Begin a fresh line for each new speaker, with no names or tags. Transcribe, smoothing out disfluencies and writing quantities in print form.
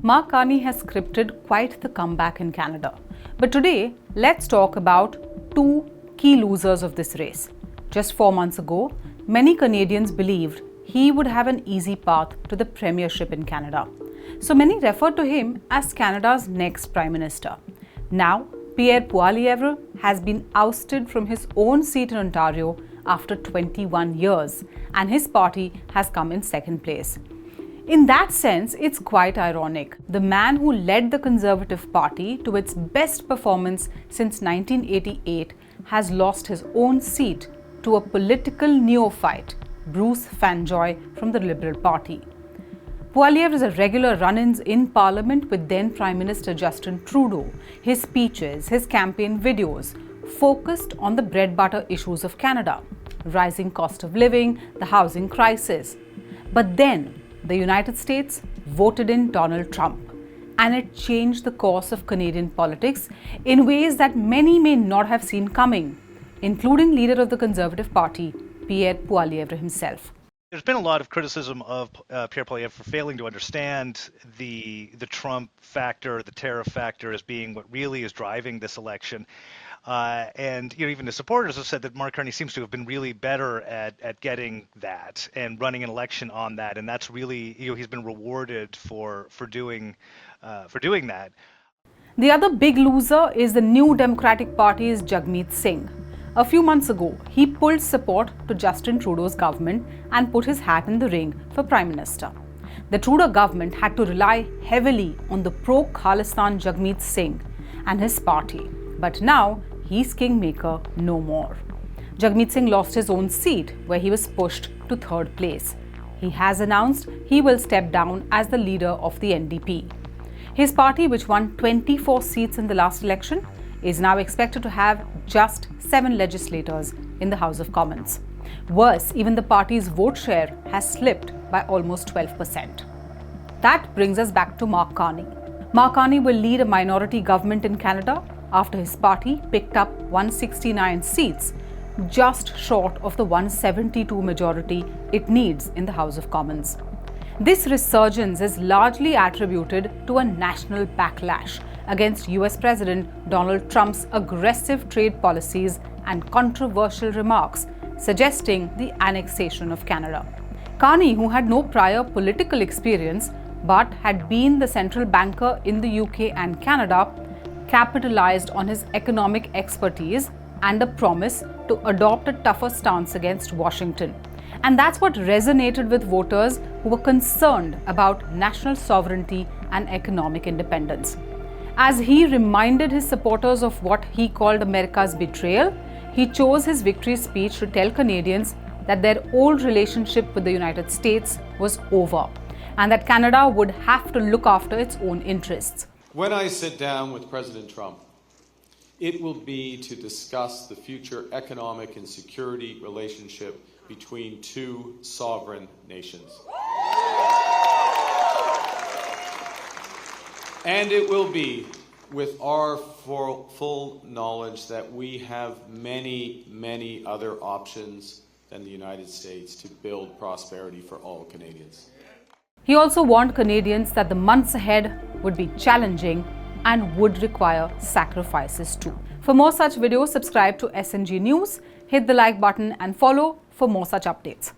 Mark Carney has scripted quite the comeback in Canada. But today, let's talk about two key losers of this race. Just 4 months ago, many Canadians believed he would have an easy path to the premiership in Canada. So many referred to him as Canada's next Prime Minister. Now, Pierre Poilievre has been ousted from his own seat in Ontario after 21 years, and his party has come in second place. In that sense, it's quite ironic. The man who led the Conservative Party to its best performance since 1988 has lost his own seat to a political neophyte, Bruce Fanjoy from the Liberal Party. Poilievre is a regular run-ins in Parliament with then Prime Minister Justin Trudeau. His speeches, his campaign videos focused on the bread-butter issues of Canada, rising cost of living, the housing crisis. But then, the United States voted in Donald Trump, and it changed the course of Canadian politics in ways that many may not have seen coming, including leader of the Conservative Party, Pierre Poilievre himself.
There's been a lot of criticism of Pierre Poilievre for failing to understand the Trump factor, the tariff factor, as being what really is driving this election. And even the supporters have said that Mark Carney seems to have been really better at getting that and running an election on that, and that's really he's been rewarded for doing that.
The other big loser is the New Democratic Party's Jagmeet Singh. A few months ago, he pulled support to Justin Trudeau's government and put his hat in the ring for Prime Minister. The Trudeau government had to rely heavily on the pro-Khalistan Jagmeet Singh and his party. But now, he's kingmaker no more. Jagmeet Singh lost his own seat, where he was pushed to third place. He has announced he will step down as the leader of the NDP. His party, which won 24 seats in the last election, is now expected to have just 7 legislators in the House of Commons. Worse, even the party's vote share has slipped by almost 12%. That brings us back to Mark Carney. Mark Carney will lead a minority government in Canada after his party picked up 169 seats, just short of the 172 majority it needs in the House of Commons. This resurgence is largely attributed to a national backlash against US President Donald Trump's aggressive trade policies and controversial remarks suggesting the annexation of Canada. Carney, who had no prior political experience but had been the central banker in the UK and Canada, capitalized on his economic expertise and a promise to adopt a tougher stance against Washington. And that's what resonated with voters who were concerned about national sovereignty and economic independence. As he reminded his supporters of what he called America's betrayal, he chose his victory speech to tell Canadians that their old relationship with the United States was over and that Canada would have to look after its own interests.
When I sit down with President Trump, it will be to discuss the future economic and security relationship between two sovereign nations. And it will be with our full knowledge that we have many, many other options than the United States to build prosperity for all Canadians.
He also warned Canadians that the months ahead would be challenging and would require sacrifices too. For more such videos, subscribe to SNG News, hit the like button and follow for more such updates.